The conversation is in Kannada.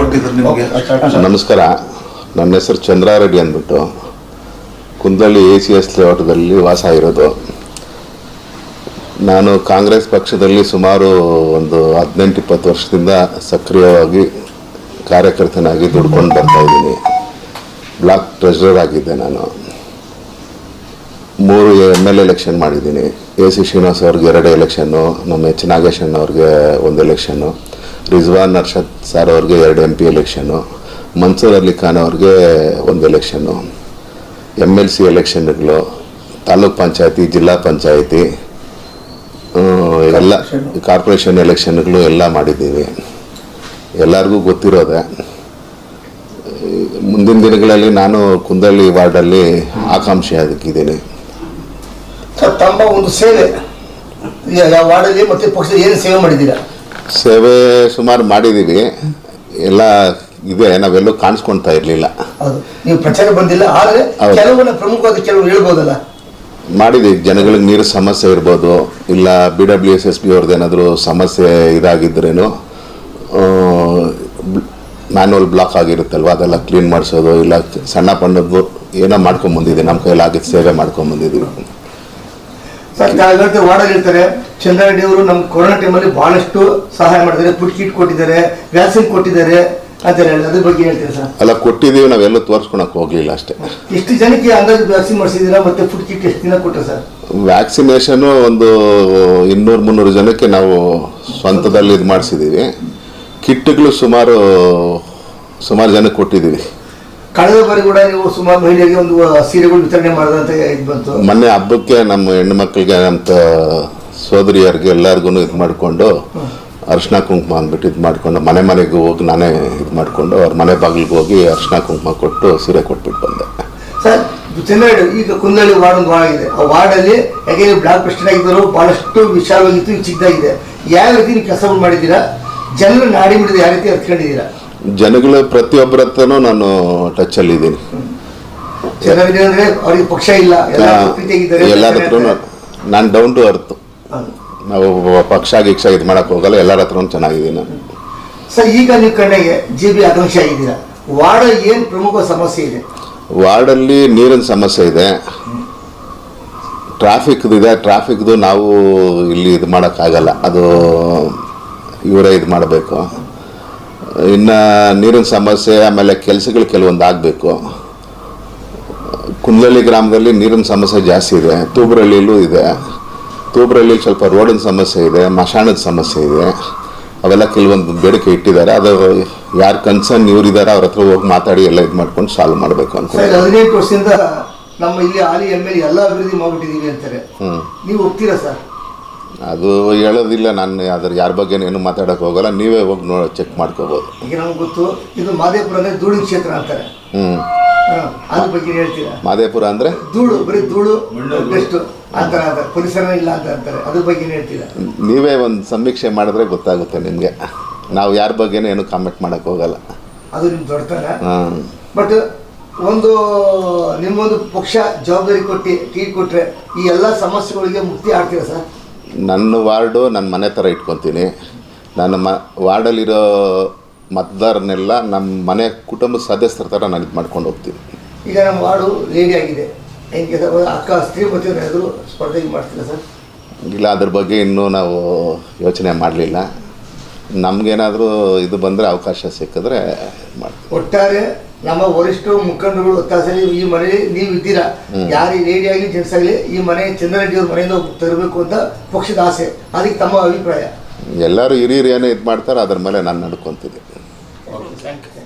ಕೊಟ್ಟಿದ್ರು ನಿಮಗೆ? ನಮಸ್ಕಾರ, ನನ್ನ ಹೆಸರು ಚಂದ್ರಾರೆಡ್ಡಿ ಅಂದ್ಬಿಟ್ಟು ಕುಂದಳ್ಳಿ ACS ಲೇಔಟದಲ್ಲಿ ವಾಸ ಇರೋದು. ನಾನು ಕಾಂಗ್ರೆಸ್ ಪಕ್ಷದಲ್ಲಿ ಸುಮಾರು ಒಂದು 18-20 ವರ್ಷದಿಂದ ಸಕ್ರಿಯವಾಗಿ ಕಾರ್ಯಕರ್ತನಾಗಿ ದುಡ್ಕೊಂಡು ಬರ್ತಾ ಇದ್ದೀನಿ. ಬ್ಲಾಕ್ ಟ್ರೆಷರರ್ ಆಗಿದ್ದೆ. ನಾನು 3 MLA ಎಲೆಕ್ಷನ್ ಮಾಡಿದ್ದೀನಿ. AC ಶ್ರೀನಿವಾಸ್ ಅವ್ರಿಗೆ 2 ಎಲೆಕ್ಷನ್ನು, ನಮ್ಮ H ನಾಗೇಶನ್ ಅವ್ರಿಗೆ 1 ಎಲೆಕ್ಷನ್ನು, ರಿಜ್ವಾನ್ ಅರ್ಷದ್ ಸರ್ ಅವ್ರಿಗೆ 2 MP ಎಲೆಕ್ಷನ್ನು, ಮನ್ಸೂರ್ ಅಲಿ ಖಾನ್ ಅವ್ರಿಗೆ 1 ಎಲೆಕ್ಷನ್ನು, MLC ಎಲೆಕ್ಷನ್ಗಳು, ತಾಲೂಕ್ ಪಂಚಾಯತಿ, ಜಿಲ್ಲಾ ಪಂಚಾಯತಿ ಎಲ್ಲ ಕಾರ್ಪೊರೇಷನ್ ಎಲೆಕ್ಷನ್ಗಳು ಎಲ್ಲ ಮಾಡಿದ್ದೀವಿ. ಎಲ್ಲರಿಗೂ ಗೊತ್ತಿರೋದೆ. ಮುಂದಿನ ದಿನಗಳಲ್ಲಿ ನಾನು ಕುಂದಳ್ಳಿ ವಾರ್ಡಲ್ಲಿ ಆಕಾಂಕ್ಷಿ ಆಗಿದ್ದೀನಿ. ತಮ್ಮ ಒಂದು ಸೇವೆ ವಾರ್ಡಲ್ಲಿ ಮತ್ತೆ ಪಕ್ಷದಲ್ಲಿ ಏನು ಸೇವೆ ಮಾಡಿದ್ದೀರಾ? ಸೇವೆ ಸುಮಾರು ಮಾಡಿದ್ದೀವಿ. ಎಲ್ಲ ಇದೆ, ನಾವೆಲ್ಲೂ ಕಾಣಿಸ್ಕೊಳ್ತಾ ಇರಲಿಲ್ಲ. ನೀವು ಪ್ರಚಾರ ಬಂದಿಲ್ಲ, ಆದರೆ ಕೆಲವನ್ನ ಪ್ರಮುಖವಾದ ಕೆಲವು ಹೇಳ್ಬೋದಲ್ಲ? ಮಾಡಿದ್ದೀವಿ. ಜನಗಳಿಗೆ ನೀರು ಸಮಸ್ಯೆ ಇರ್ಬೋದು, ಇಲ್ಲ BWSSB ಅವ್ರದ್ದು ಏನಾದರೂ ಸಮಸ್ಯೆ ಇದಾಗಿದ್ರೇನು, ಮ್ಯಾನ್ಯುವಲ್ ಬ್ಲಾಕ್ ಆಗಿರುತ್ತಲ್ವ, ಅದೆಲ್ಲ ಕ್ಲೀನ್ ಮಾಡಿಸೋದು, ಇಲ್ಲ ಸಣ್ಣ ಪಣ್ಣದ್ದು ಏನೋ ಮಾಡ್ಕೊಂಬಂದಿದ್ದೀವಿ. ನಮ್ಮ ಕೈಲಾಗಿದ್ದು ಸೇವೆ ಮಾಡ್ಕೊಂಬಂದಿದ್ದೀವಿ. ಸರ್, ವಾರ್ಡಲ್ಲಿ ಇರ್ತಾರೆ ಚಂದ್ರಾರೆಡ್ಡಿ ಅವರು ನಮ್ಮ ಕೊರೋನಾ ಟೈಮಲ್ಲಿ ಬಹಳಷ್ಟು ಸಹಾಯ ಮಾಡಿದ್ದಾರೆ, ಫುಡ್ ಕಿಟ್ ಕೊಟ್ಟಿದ್ದಾರೆ, ವ್ಯಾಕ್ಸಿನ್ ಕೊಟ್ಟಿದ್ದಾರೆ ಅಂತ ಹೇಳಿ, ಅದ್ರ ಬಗ್ಗೆ ಹೇಳ್ತೀರಾ ಸರ್? ಅಲ್ಲ, ಕೊಟ್ಟಿದ್ದೀವಿ, ನಾವೆಲ್ಲ ತೋರಿಸ್ಕೊಳಕ್ಕೆ ಹೋಗಲಿಲ್ಲ ಅಷ್ಟೇ. ಎಷ್ಟು ಜನಕ್ಕೆ ಅಂದಾಜು ವ್ಯಾಕ್ಸಿನ್ ಮಾಡಿಸಿದ್ದೀರಾ ಮತ್ತೆ ಫುಡ್ ಕಿಟ್ ಎಷ್ಟು ದಿನ ಕೊಟ್ಟರೆ ಸರ್? ವ್ಯಾಕ್ಸಿನೇಷನು ಒಂದು 200-300 ಜನಕ್ಕೆ ನಾವು ಸ್ವಂತದಲ್ಲಿ ಇದು ಮಾಡಿಸಿದ್ದೀವಿ. ಕಿಟ್ಗಳು ಸುಮಾರು ಜನಕ್ಕೆ ಕೊಟ್ಟಿದ್ದೀವಿ. ಕಳೆದ ಬಾರಿ ಕೂಡ ನೀವು ಸುಮಾರು ಮಹಿಳೆಗೆ ಒಂದು ಸೀರೆಗಳು ವಿತರಣೆ ಮಾಡಿದಂತ ಇದು ಬಂತು. ಮೊನ್ನೆ ಹಬ್ಬಕ್ಕೆ ನಮ್ಮ ಹೆಣ್ಣು ಮಕ್ಕಳಿಗೆ, ನಮ್ಮ ಸೋದರಿಯರಿಗೆ ಎಲ್ಲರಿಗೂ ಇದು ಮಾಡಿಕೊಂಡು ಅರ್ಶಿನ ಕುಂಕುಮ ಅಂದ್ಬಿಟ್ಟು ಇದು ಮಾಡಿಕೊಂಡು ಮನೆಗೆ ಹೋಗಿ ನಾನೇ ಇದು ಮಾಡಿಕೊಂಡು ಅವ್ರ ಮನೆ ಬಾಗಿಲಿಗೆ ಹೋಗಿ ಅರ್ಶಿನ ಕುಂಕುಮ ಕೊಟ್ಟು ಸೀರೆ ಕೊಟ್ಬಿಟ್ಟು ಬಂದೆ. ಸರ್, ಚಂದ್ರಾರೆಡ್ಡಿ ಈಗ ಕುಂದಳ್ಳಿ ವಾರ್ಡ್ ಒಂದು ವಾರ್ಡ್ ಇದೆ. ಆ ವಾರ್ಡಲ್ಲಿ ಯಾಕೆ ಬ್ಲಾಕ್ ಪ್ರೆಸಿಡೆಂಟ್ ಆಗಿದ್ದರು, ಬಹಳಷ್ಟು ವಿಶಾಲವಾಗಿತ್ತು, ಈಗ ಚಿಕ್ಕದಾಗಿದೆ. ಯಾವ ರೀತಿ ನೀವು ಕೆಲಸಗಳು ಮಾಡಿದ್ದೀರಾ? ಜನರು ನಾಡಿ ಬಿಡಿದ ಯಾವ ರೀತಿ ಅರ್ತ್ಕೊಂಡಿದ್ದೀರಾ? ಜನಗಳ ಪ್ರತಿಯೊಬ್ಬರ ಹತ್ರನೂ ನಾನು ಟಚಲ್ಲಿ ಇದ್ದೀನಿ. ಚಂದ್ರಾರೆಡ್ಡಿ ಅಂದ್ರೆ ಅವ್ರಿಗೆ ಪಕ್ಷ ಇಲ್ಲ, ಎಲ್ಲರ ಹತ್ರ ನಾನು ಡೌನ್ ಟು ಅರ್ತ್. ನಾವು ಪಕ್ಷ ಇದು ಮಾಡಕ್ ಹೋಗಲ್ಲ, ಎಲ್ಲರ ಹತ್ರ ಚೆನ್ನಾಗಿದ್ದೀನಿ ನಾನು. ಸರ್, ಈಗ ನೀವು ಕಣ್ಣಿಗೆ GB ಆಕಾಂಕ್ಷಿ ಆಗಿದ್ದೀರಾ. ವಾರ್ಡ್ ಏನು ಪ್ರಮುಖ ಸಮಸ್ಯೆ ಇದೆ? ವಾರ್ಡಲ್ಲಿ ನೀರಿನ ಸಮಸ್ಯೆ ಇದೆ, ಟ್ರಾಫಿಕ್ದು ನಾವು ಇಲ್ಲಿ ಇದು ಮಾಡೋಕ್ಕಾಗಲ್ಲ, ಅದು ಇವರೇ ಇದು ಮಾಡಬೇಕು. ಇನ್ನು ನೀರಿನ ಸಮಸ್ಯೆ, ಆಮೇಲೆ ಕೆಲಸಗಳು ಕೆಲವೊಂದು ಆಗಬೇಕು. ಕುಂದಳ್ಳಿ ಗ್ರಾಮದಲ್ಲಿ ನೀರಿನ ಸಮಸ್ಯೆ ಜಾಸ್ತಿ ಇದೆ, ತೂಬ್ರಹಳ್ಳಿಲೂ ಇದೆ. ತೂಬ್ರಹಳ್ಳಿ ಸ್ವಲ್ಪ ರೋಡಿನ ಸಮಸ್ಯೆ ಇದೆ, ಮಶಾಣದ ಸಮಸ್ಯೆ ಇದೆ. ಅವೆಲ್ಲ ಕೆಲವೊಂದು ಬೇಡಿಕೆ ಇಟ್ಟಿದ್ದಾರೆ. ಅದು ಯಾರು ಕನ್ಸರ್ನ್ ಇವರಿದ್ದಾರೆ ಅವ್ರ ಹತ್ರ ಹೋಗಿ ಮಾತಾಡಿ ಎಲ್ಲ ಇದು ಮಾಡ್ಕೊಂಡು ಸಾಲ್ವ್ ಮಾಡಬೇಕು ಅಂತ. 18 ವರ್ಷದಿಂದ ನಮ್ಮ ಇಲ್ಲಿ ಹಾಲಿ MLA ಎಲ್ಲ ಅಭಿವೃದ್ಧಿ ಮಾಡಿಬಿಟ್ಟಿದ್ದೀವಿ ಅಂತಾರೆ, ನೀವು ಒಪ್ತೀರಾ ಸರ್? ಅದು ಹೇಳೋದಿಲ್ಲ, ನಾನು ಅದ್ರ ಯಾರ ಬಗ್ಗೆ ಏನು ಮಾತಾಡೋಕೆ ಹೋಗಲ್ಲ, ನೀವೇ ಹೋಗಿ ಚೆಕ್ ಮಾಡ್ಕೋಬೋದು. ಈಗ ನಮ್ಗೆ ಗೊತ್ತು, ಇದು ಮಾದೇಪುರ ಅಂದರೆ ಧೂಳಿನ ಕ್ಷೇತ್ರ ಅಂತಾರೆ. ಅದ್ರ ಬಗ್ಗೆ ಹೇಳ್ತೀರಾ? ಮಾದೇಪುರ ಅಂದರೆ ಧೂಳು, ಬರೀ ಧೂಳು ಬೆಸ್ಟ್ ಅಂತಾರೆ, ಪರಿಸರ ಇಲ್ಲ ಅಂತ ಅಂತಾರೆ. ಅದ್ರ ಬಗ್ಗೆ ಹೇಳ್ತೀರಾ? ನೀವೇ ಒಂದು ಸಮೀಕ್ಷೆ ಮಾಡಿದ್ರೆ ಗೊತ್ತಾಗುತ್ತೆ ನಿಮಗೆ. ನಾವು ಯಾರ ಬಗ್ಗೆನೂ ಏನು ಕಾಮೆಂಟ್ ಮಾಡೋಕ್ಕೆ ಹೋಗಲ್ಲ, ಅದು ನಿಮ್ಮ ದೊಡ್ಡತನ. ಬಟ್ ಒಂದು ನಿಮ್ಮೊಂದು ಪಕ್ಷ ಜವಾಬ್ದಾರಿ ಕೊಟ್ಟರೆ ಈ ಎಲ್ಲ ಸಮಸ್ಯೆಗಳಿಗೆ ಮುಕ್ತಿ ಆಗ್ತೀರಾ ಸರ್? ನನ್ನ ವಾರ್ಡು ನನ್ನ ಮನೆ ಥರ ಇಟ್ಕೊತೀನಿ. ನನ್ನ ವಾರ್ಡಲ್ಲಿರೋ ಮತದಾರನೆಲ್ಲ ನಮ್ಮ ಮನೆ ಕುಟುಂಬದ ಸದಸ್ಯರ ಥರ ನಾನು ಇದು ಮಾಡ್ಕೊಂಡು ಹೋಗ್ತೀನಿ. ಈಗ ನಮ್ಮ ವಾರ್ಡು ಲೇಡಿ ಆಗಿದೆ, ಹೆಂಗೆ ಅಕ್ಕ ಸ್ತ್ರೀಮತಿ ಎದುರು ಸ್ಪರ್ಧೆ ಮಾಡ್ತೀರಾ ಸರ್? ಇಲ್ಲ, ಅದ್ರ ಬಗ್ಗೆ ಇನ್ನೂ ನಾವು ಯೋಚನೆ ಮಾಡಲಿಲ್ಲ. ನಮಗೇನಾದರೂ ಇದು ಬಂದರೆ ಅವಕಾಶ ಸಿಕ್ಕಿದ್ರೆ ಮಾಡ್ತೀವಿ. ಒಟ್ಟಾರೆ ನಮ್ಮ ವರಿಷ್ಠ ಮುಖಂಡರುಗಳು ಒತ್ತಾಸಲಿ ಈ ಮನೆಯಲ್ಲಿ ನೀವು ಇದ್ದೀರಾ, ಯಾರು ಲೇಡಿ ಆಗಲಿ ಜೆಂಟ್ಸ್ ಆಗಲಿ ಈ ಮನೆ ಚಂದ್ರಾರೆಡ್ಡಿ ಅವ್ರ ಮನೆಯಿಂದ ತರಬೇಕು ಅಂತ ಪಕ್ಷದ ಆಸೆ. ಅದಕ್ಕೆ ತಮ್ಮ ಅಭಿಪ್ರಾಯ? ಎಲ್ಲರೂ ಹಿರಿಯರು ಏನೋ ಇದು ಮಾಡ್ತಾರೆ, ಅದ್ರ ಮೇಲೆ ನಾನು ನಡ್ಕೊತೀನಿ. Thank you.